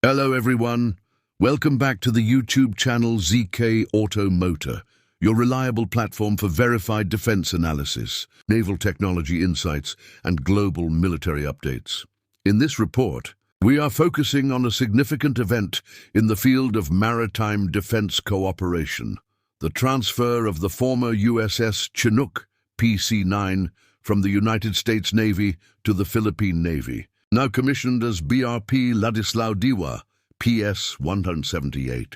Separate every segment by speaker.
Speaker 1: Hello everyone, welcome back to the YouTube channel ZK Auto Moter, your reliable platform for verified defense analysis, naval technology insights, and global military updates. In this report, we are focusing on a significant event in the field of maritime defense cooperation, the transfer of the former USS Chinook, PC-9, from the United States Navy to the Philippine Navy, now commissioned as BRP Ladislao Diwa, PS-178.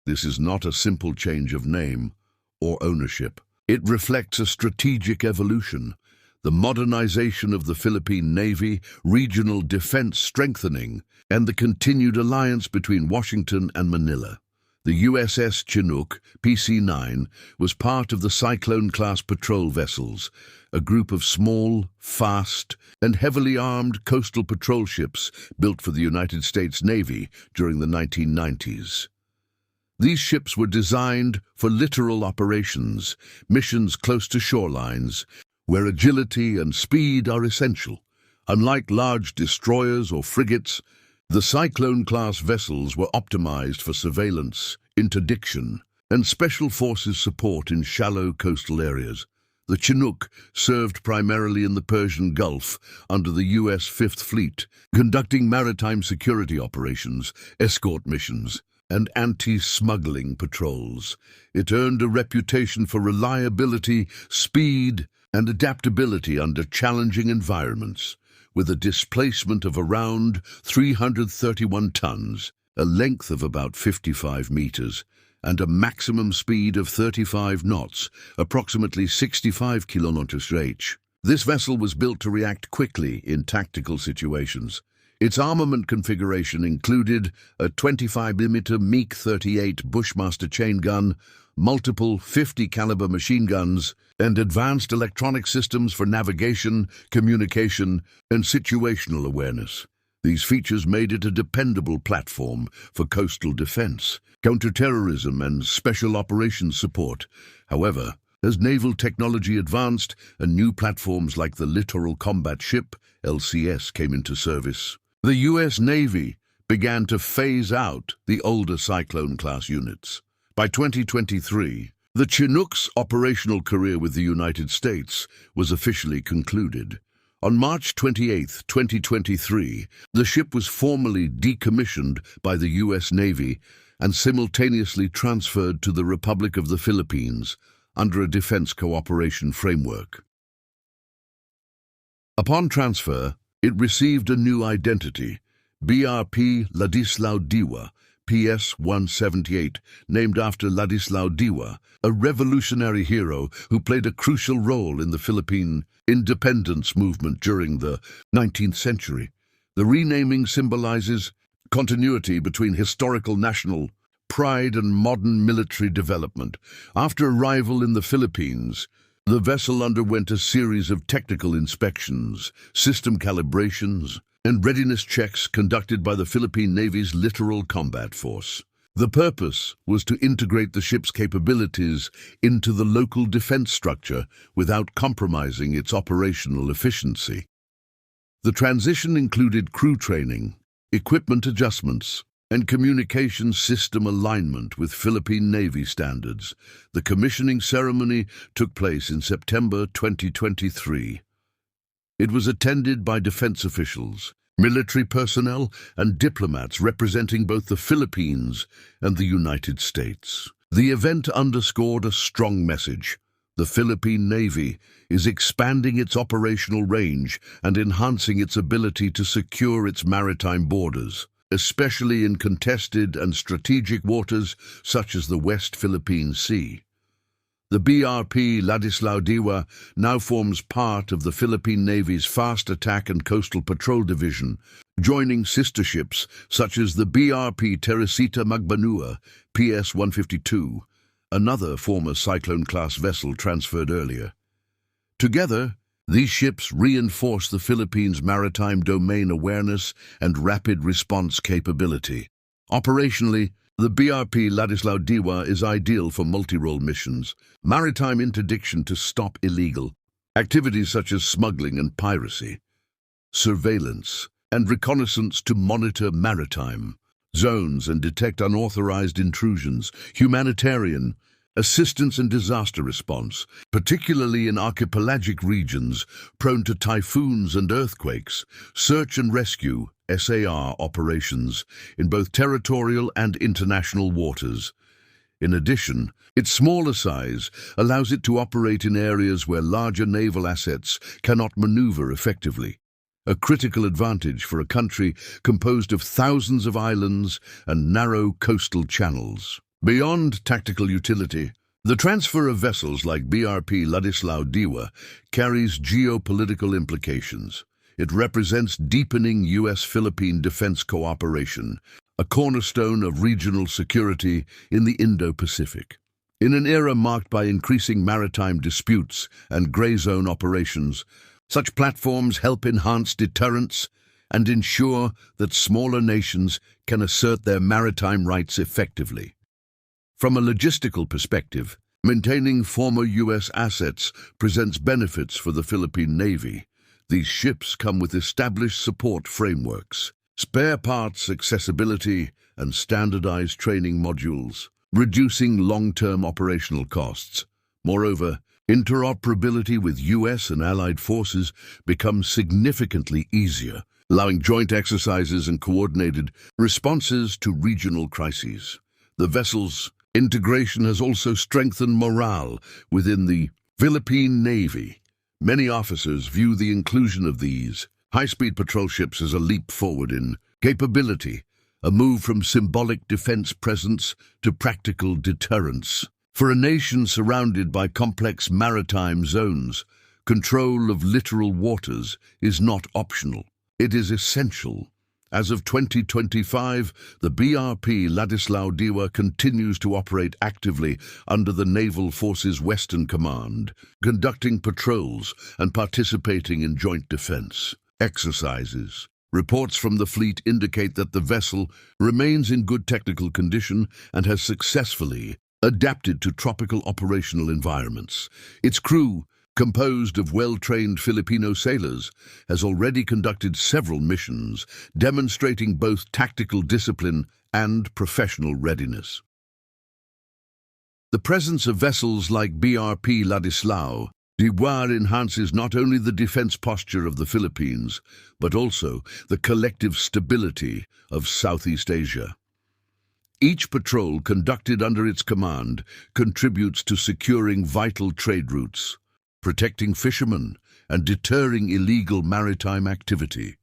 Speaker 1: This is not a simple change of name or ownership. It reflects a strategic evolution, the modernization of the Philippine Navy, regional defense strengthening, and the continued alliance between Washington and Manila. The USS Chinook, PC-9, was part of the Cyclone-class patrol vessels, a group of small, fast, and heavily armed coastal patrol ships built for the United States Navy during the 1990s. These ships were designed for littoral operations, missions close to shorelines, where agility and speed are essential. Unlike large destroyers or frigates, the Cyclone-class vessels were optimized for surveillance, interdiction, and special forces support in shallow coastal areas. The Chinook served primarily in the Persian Gulf under the U.S. Fifth Fleet, conducting maritime security operations, escort missions, and anti-smuggling patrols. It earned a reputation for reliability, speed, and adaptability under challenging environments, with a displacement of around 331 tons, a length of about 55 meters, and a maximum speed of 35 knots, approximately 65 km/h. This vessel was built to react quickly in tactical situations. Its armament configuration included a 25mm MiG-38 Bushmaster chain gun, multiple 50-caliber machine guns, and advanced electronic systems for navigation, communication, and situational awareness. These features made it a dependable platform for coastal defense, counterterrorism, and special operations support. However, as naval technology advanced and new platforms like the Littoral Combat Ship, LCS, came into service, the U.S. Navy began to phase out the older Cyclone-class units. By 2023, the Chinook's operational career with the United States was officially concluded. On March 28, 2023, the ship was formally decommissioned by the U.S. Navy and simultaneously transferred to the Republic of the Philippines under a defense cooperation framework. Upon transfer, it received a new identity, BRP Ladislao Diwa, PS-178, named after Ladislao Diwa, a revolutionary hero who played a crucial role in the Philippine independence movement during the 19th century. The renaming symbolizes continuity between historical national pride and modern military development. After arrival in the Philippines, the vessel underwent a series of technical inspections, system calibrations, and readiness checks conducted by the Philippine Navy's Littoral Combat Force. The purpose was to integrate the ship's capabilities into the local defense structure without compromising its operational efficiency. The transition included crew training, equipment adjustments, and communication system alignment with Philippine Navy standards. The commissioning ceremony took place in September 2023. It was attended by defense officials, military personnel, and diplomats representing both the Philippines and the United States. The event underscored a strong message. The Philippine Navy is expanding its operational range and enhancing its ability to secure its maritime borders, especially in contested and strategic waters such as the West Philippine Sea. The BRP Ladislao Diwa now forms part of the Philippine Navy's Fast Attack and Coastal Patrol Division, joining sister ships such as the BRP Teresita Magbanua, PS-152, another former Cyclone-class vessel transferred earlier. Together, these ships reinforce the Philippines' maritime domain awareness and rapid response capability. Operationally, the BRP Ladislao Diwa is ideal for multi-role missions, maritime interdiction to stop illegal activities such as smuggling and piracy, surveillance, and reconnaissance to monitor maritime zones and detect unauthorized intrusions, humanitarian assistance and disaster response, particularly in archipelagic regions prone to typhoons and earthquakes, search and rescue (SAR) operations in both territorial and international waters. In addition, its smaller size allows it to operate in areas where larger naval assets cannot maneuver effectively, a critical advantage for a country composed of thousands of islands and narrow coastal channels. Beyond tactical utility, the transfer of vessels like BRP Ladislao Diwa carries geopolitical implications. It represents deepening U.S.-Philippine defense cooperation, a cornerstone of regional security in the Indo-Pacific. In an era marked by increasing maritime disputes and gray zone operations, such platforms help enhance deterrence and ensure that smaller nations can assert their maritime rights effectively. From a logistical perspective, maintaining former U.S. assets presents benefits for the Philippine Navy. These ships come with established support frameworks, spare parts accessibility, and standardized training modules, reducing long-term operational costs. Moreover, interoperability with U.S. and allied forces becomes significantly easier, allowing joint exercises and coordinated responses to regional crises. The vessel's integration has also strengthened morale within the Philippine Navy. Many officers view the inclusion of these high-speed patrol ships as a leap forward in capability, a move from symbolic defense presence to practical deterrence. For a nation surrounded by complex maritime zones, control of littoral waters is not optional. It is essential. As of 2025, the BRP Ladislao Diwa continues to operate actively under the Naval Forces Western Command, conducting patrols and participating in joint defense exercises. Reports from the fleet indicate that the vessel remains in good technical condition and has successfully adapted to tropical operational environments. Its crew, composed of well-trained Filipino sailors, has already conducted several missions, demonstrating both tactical discipline and professional readiness. The presence of vessels like BRP Ladislao Diwa enhances not only the defense posture of the Philippines, but also the collective stability of Southeast Asia. Each patrol conducted under its command contributes to securing vital trade routes, protecting fishermen, and deterring illegal maritime activity.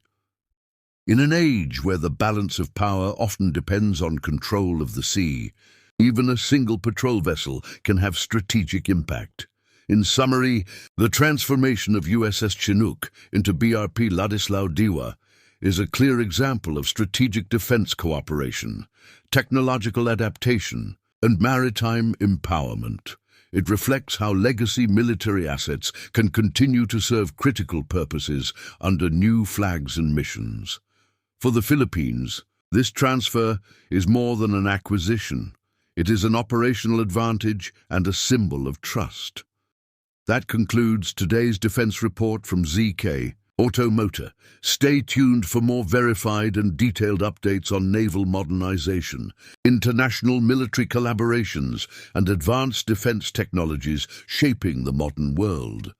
Speaker 1: In an age where the balance of power often depends on control of the sea, even a single patrol vessel can have strategic impact. In summary, the transformation of USS Chinook into BRP Ladislao Diwa is a clear example of strategic defense cooperation, technological adaptation, and maritime empowerment. It reflects how legacy military assets can continue to serve critical purposes under new flags and missions. For the Philippines, this transfer is more than an acquisition. It is an operational advantage and a symbol of trust. That concludes today's defense report from ZK Auto Moter. Stay tuned for more verified and detailed updates on naval modernization, international military collaborations, and advanced defense technologies shaping the modern world.